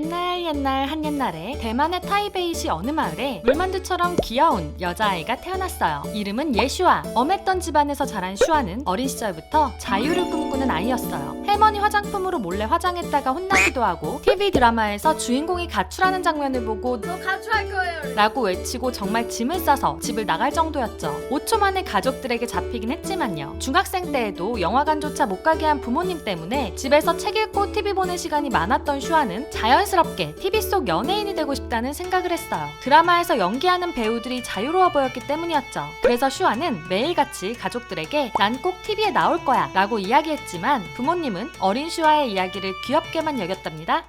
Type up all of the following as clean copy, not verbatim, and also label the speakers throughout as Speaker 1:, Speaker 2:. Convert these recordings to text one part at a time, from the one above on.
Speaker 1: 옛날 한옛날에 대만의 타이베이시 어느 마을에 물만두처럼 귀여운 여자아이가 태어났어요. 이름은 예슈아. 엄했던 집안에서 자란 슈아는 어린 시절부터 자유를 꿈꾸는 아이였어요. 할머니 화장품으로 몰래 화장했다가 혼나기도 하고 TV 드라마에서 주인공이 가출하는 장면을 보고
Speaker 2: 저 가출할 거예요
Speaker 1: 라고 외치고 정말 짐을 싸서 집을 나갈 정도였죠. 5초 만에 가족들에게 잡히긴 했지만요. 중학생 때에도 영화관조차 못 가게 한 부모님 때문에 집에서 책 읽고 TV 보는 시간이 많았던 슈아는 자연스럽게 TV 속 연예인이 되고 싶다는 생각을 했어요. 드라마에서 연기하는 배우들이 자유로워 보였기 때문이었죠. 그래서 슈아는 매일같이 가족들에게 난 꼭 TV에 나올 거야 라고 이야기했지만 부모님은 어린 슈아의 이야기를 귀엽게만 여겼답니다.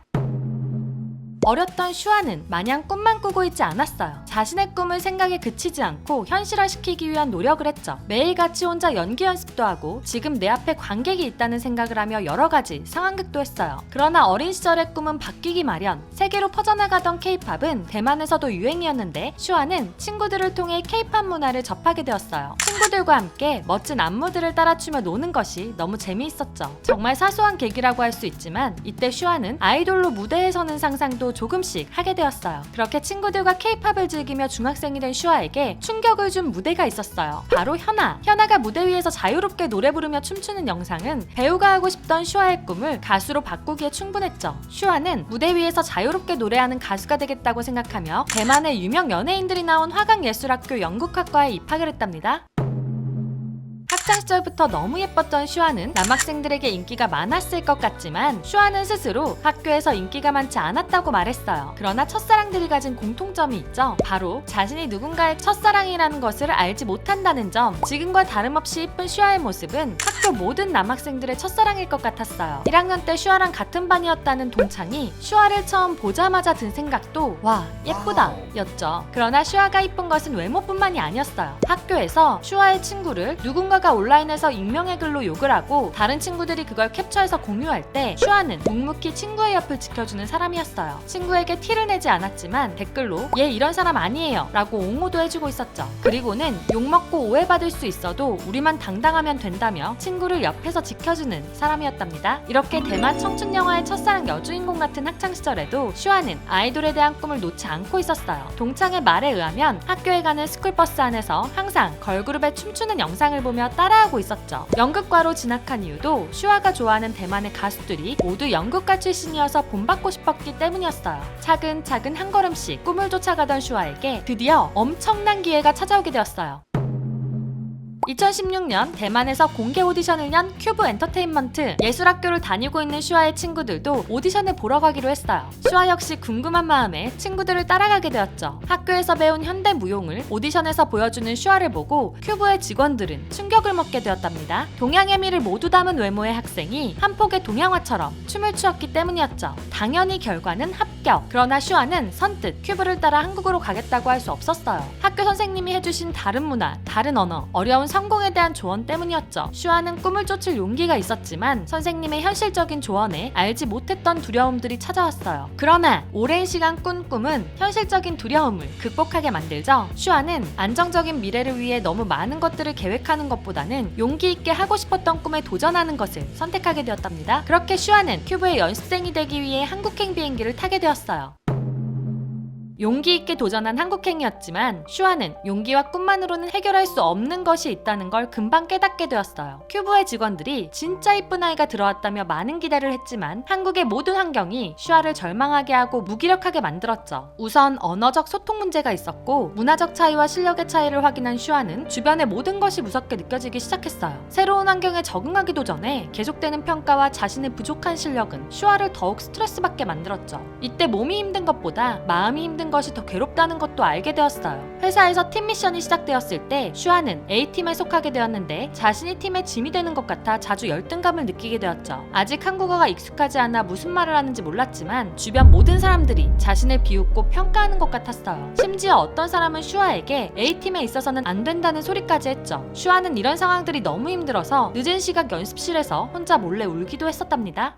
Speaker 1: 어렸던 슈아는 마냥 꿈만 꾸고 있지 않았어요. 자신의 꿈을 생각에 그치지 않고 현실화시키기 위한 노력을 했죠. 매일같이 혼자 연기 연습도 하고 지금 내 앞에 관객이 있다는 생각을 하며 여러 가지 상황극도 했어요. 그러나 어린 시절의 꿈은 바뀌기 마련. 세계로 퍼져나가던 K-팝은 대만에서도 유행이었는데 슈아는 친구들을 통해 K-팝 문화를 접하게 되었어요. 친구들과 함께 멋진 안무들을 따라추며 노는 것이 너무 재미있었죠. 정말 사소한 계기라고 할 수 있지만 이때 슈아는 아이돌로 무대에 서는 상상도 조금씩 하게 되었어요. 그렇게 친구들과 K-팝을 즐기며 중학생이 된 슈아에게 충격을 준 무대가 있었어요. 바로 현아. 현아가 무대 위에서 자유롭게 노래 부르며 춤추는 영상은 배우가 하고 싶던 슈아의 꿈을 가수로 바꾸기에 충분했죠. 슈아는 무대 위에서 자유롭게 노래하는 가수가 되겠다고 생각하며 대만의 유명 연예인들이 나온 화강예술학교 연극학과에 입학을 했답니다. 학창 시절부터 너무 예뻤던 슈아는 남학생들에게 인기가 많았을 것 같지만 슈아는 스스로 학교에서 인기가 많지 않았다고 말했어요. 그러나 첫사랑들이 가진 공통점이 있죠. 바로 자신이 누군가의 첫사랑이라는 것을 알지 못한다는 점. 지금과 다름없이 이쁜 슈아의 모습은 학교 모든 남학생들의 첫사랑일 것 같았어요. 1학년 때 슈아랑 같은 반이었다는 동창이 슈아를 처음 보자마자 든 생각도 와 예쁘다 였죠. 그러나 슈아가 이쁜 것은 외모뿐만이 아니었어요. 학교에서 슈아의 친구를 누군가가 온라인에서 익명의 글로 욕을 하고 다른 친구들이 그걸 캡처해서 공유할 때 슈아는 묵묵히 친구의 옆을 지켜주는 사람이었어요. 친구에게 티를 내지 않았지만 댓글로 얘 이런 사람 아니에요 라고 옹호도 해주고 있었죠. 그리고는 욕먹고 오해받을 수 있어도 우리만 당당하면 된다며 친구를 옆에서 지켜주는 사람이었답니다. 이렇게 대만 청춘 영화의 첫사랑 여주인공 같은 학창시절에도 슈아는 아이돌에 대한 꿈을 놓지 않고 있었어요. 동창의 말에 의하면 학교에 가는 스쿨버스 안에서 항상 걸그룹의 춤추는 영상을 보며 따라하고 있었죠. 연극과로 진학한 이유도 슈아가 좋아하는 대만의 가수들이 모두 연극가 출신이어서 본받고 싶었기 때문이었어요. 차근차근 한 걸음씩 꿈을 쫓아가던 슈아에게 드디어 엄청난 기회가 찾아오게 되었어요. 2016년 대만에서 공개 오디션을 연 큐브 엔터테인먼트. 예술학교를 다니고 있는 슈아의 친구들도 오디션을 보러 가기로 했어요. 슈아 역시 궁금한 마음에 친구들을 따라가게 되었죠. 학교에서 배운 현대무용을 오디션에서 보여주는 슈아를 보고 큐브의 직원들은 충격을 먹게 되었답니다. 동양의 미를 모두 담은 외모의 학생이 한 폭의 동양화처럼 춤을 추었기 때문이었죠. 당연히 결과는 합격. 그러나 슈아는 선뜻 큐브를 따라 한국으로 가겠다고 할 수 없었어요. 학교 선생님이 해주신 다른 문화, 다른 언어, 어려운 성공에 대한 조언 때문이었죠. 슈아는 꿈을 쫓을 용기가 있었지만 선생님의 현실적인 조언에 알지 못했던 두려움들이 찾아왔어요. 그러나 오랜 시간 꾼 꿈은 현실적인 두려움을 극복하게 만들죠. 슈아는 안정적인 미래를 위해 너무 많은 것들을 계획하는 것보다는 용기 있게 하고 싶었던 꿈에 도전하는 것을 선택하게 되었답니다. 그렇게 슈아는 큐브의 연습생이 되기 위해 한국행 비행기를 타게 되었어요. 용기 있게 도전한 한국행이었지만 슈아는 용기와 꿈만으로는 해결할 수 없는 것이 있다는 걸 금방 깨닫게 되었어요. 큐브의 직원들이 진짜 이쁜 아이가 들어왔다며 많은 기대를 했지만 한국의 모든 환경이 슈아를 절망하게 하고 무기력하게 만들었죠. 우선 언어적 소통 문제가 있었고 문화적 차이와 실력의 차이를 확인한 슈아는 주변의 모든 것이 무섭게 느껴지기 시작했어요. 새로운 환경에 적응하기도 전에 계속되는 평가와 자신의 부족한 실력은 슈아를 더욱 스트레스받게 만들었죠. 이때 몸이 힘든 것보다 마음이 힘든 것이 더 괴롭다는 것도 알게 되었어요. 회사에서 팀 미션이 시작되었을 때 슈아는 A팀에 속하게 되었는데 자신이 팀의 짐이 되는 것 같아 자주 열등감을 느끼게 되었죠. 아직 한국어가 익숙하지 않아 무슨 말을 하는지 몰랐지만 주변 모든 사람들이 자신을 비웃고 평가하는 것 같았어요. 심지어 어떤 사람은 슈아에게 A팀에 있어서는 안 된다는 소리까지 했죠. 슈아는 이런 상황들이 너무 힘들어서 늦은 시각 연습실에서 혼자 몰래 울기도 했었답니다.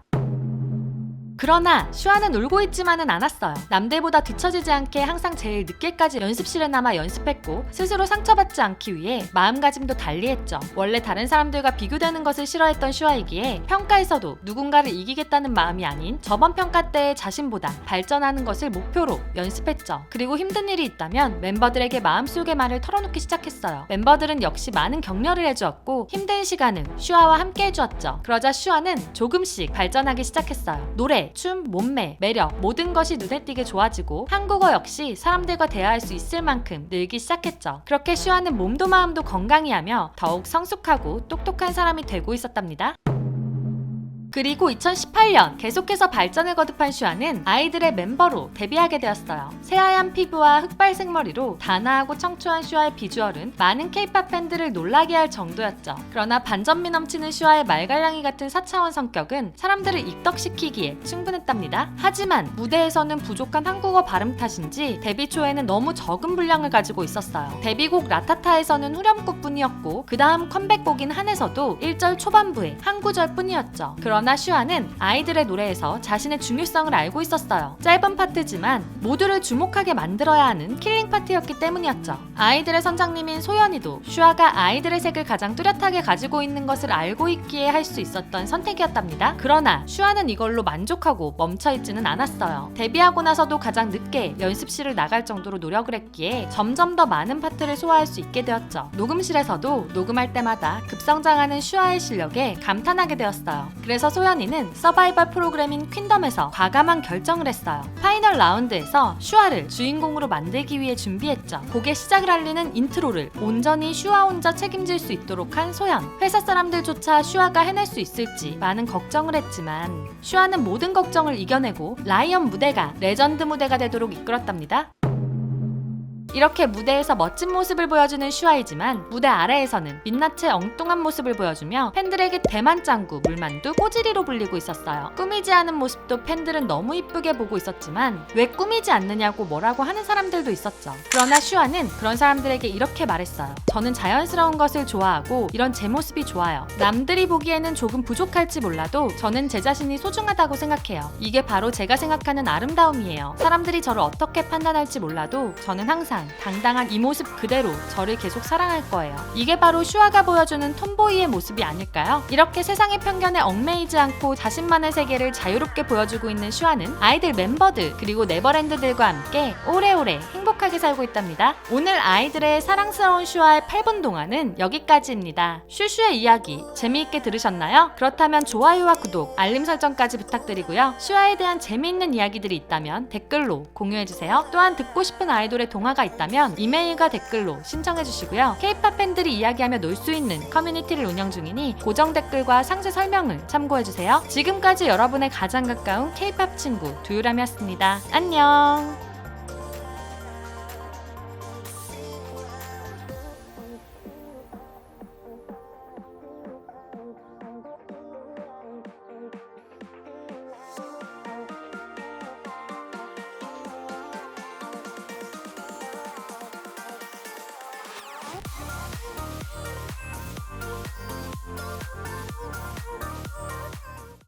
Speaker 1: 그러나 슈아는 울고 있지만은 않았어요. 남들보다 뒤처지지 않게 항상 제일 늦게까지 연습실에 남아 연습했고 스스로 상처받지 않기 위해 마음가짐도 달리했죠. 원래 다른 사람들과 비교되는 것을 싫어했던 슈아이기에 평가에서도 누군가를 이기겠다는 마음이 아닌 저번 평가 때의 자신보다 발전하는 것을 목표로 연습했죠. 그리고 힘든 일이 있다면 멤버들에게 마음속의 말을 털어놓기 시작했어요. 멤버들은 역시 많은 격려를 해주었고 힘든 시간은 슈아와 함께 해주었죠. 그러자 슈아는 조금씩 발전하기 시작했어요. 노래, 춤, 몸매, 매력 모든 것이 눈에 띄게 좋아지고 한국어 역시 사람들과 대화할 수 있을 만큼 늘기 시작했죠. 그렇게 슈아는 몸도 마음도 건강히 하며 더욱 성숙하고 똑똑한 사람이 되고 있었답니다. 그리고 2018년 계속해서 발전을 거듭한 슈아는 아이들의 멤버로 데뷔하게 되었어요. 새하얀 피부와 흑발색 머리로 단아하고 청초한 슈아의 비주얼은 많은 K-팝 팬들을 놀라게 할 정도였죠. 그러나 반전미 넘치는 슈아의 말갈량이 같은 4차원 성격은 사람들을 입덕시키기에 충분했답니다. 하지만 무대에서는 부족한 한국어 발음 탓인지 데뷔 초에는 너무 적은 분량을 가지고 있었어요. 데뷔곡 라타타에서는 후렴구뿐이었고 그 다음 컴백곡인 한에서도 1절 초반부에 한 구절뿐이었죠. 그러나 슈아는 아이들의 노래에서 자신의 중요성을 알고 있었어요. 짧은 파트지만 모두를 주목하게 만들어야 하는 킬링 파트였기 때문이었죠. 아이들의 선장님인 소연이도 슈아가 아이들의 색을 가장 뚜렷하게 가지고 있는 것을 알고 있기에 할 수 있었던 선택이었답니다. 그러나 슈아는 이걸로 만족하고 멈춰있지는 않았어요. 데뷔하고 나서도 가장 늦게 연습실을 나갈 정도로 노력을 했기에 점점 더 많은 파트를 소화할 수 있게 되었죠. 녹음실에서도 녹음할 때마다 급성장하는 슈아의 실력에 감탄하게 되었어요. 그래서 소연이는 서바이벌 프로그램인 퀸덤에서 과감한 결정을 했어요. 파이널 라운드에서 슈아를 주인공으로 만들기 위해 준비했죠. 곡의 시작을 알리는 인트로를 온전히 슈아 혼자 책임질 수 있도록 한 소연. 회사 사람들조차 슈아가 해낼 수 있을지 많은 걱정을 했지만 슈아는 모든 걱정을 이겨내고 라이언 무대가 레전드 무대가 되도록 이끌었답니다. 이렇게 무대에서 멋진 모습을 보여주는 슈아이지만 무대 아래에서는 민낯의 엉뚱한 모습을 보여주며 팬들에게 대만짱구, 물만두, 꼬지리로 불리고 있었어요. 꾸미지 않은 모습도 팬들은 너무 이쁘게 보고 있었지만 왜 꾸미지 않느냐고 뭐라고 하는 사람들도 있었죠. 그러나 슈아는 그런 사람들에게 이렇게 말했어요. 저는 자연스러운 것을 좋아하고 이런 제 모습이 좋아요. 남들이 보기에는 조금 부족할지 몰라도 저는 제 자신이 소중하다고 생각해요. 이게 바로 제가 생각하는 아름다움이에요. 사람들이 저를 어떻게 판단할지 몰라도 저는 항상 당당한 이 모습 그대로 저를 계속 사랑할 거예요. 이게 바로 슈아가 보여주는 톰보이의 모습이 아닐까요? 이렇게 세상의 편견에 얽매이지 않고 자신만의 세계를 자유롭게 보여주고 있는 슈아는 아이들 멤버들 그리고 네버랜드들과 함께 오래오래 행복하게 살고 있답니다. 오늘 아이들의 사랑스러운 슈아의 8분 동안은 여기까지입니다. 슈슈의 이야기 재미있게 들으셨나요? 그렇다면 좋아요와 구독, 알림 설정까지 부탁드리고요. 슈아에 대한 재미있는 이야기들이 있다면 댓글로 공유해주세요. 또한 듣고 싶은 아이돌의 동화가 있다면 이메일과 댓글로 신청해주시고요. K-팝 팬들이 이야기하며 놀 수 있는 커뮤니티를 운영 중이니 고정 댓글과 상세 설명을 참고해주세요. 지금까지 여러분의 가장 가까운 K-팝 친구 두유람이었습니다. 안녕.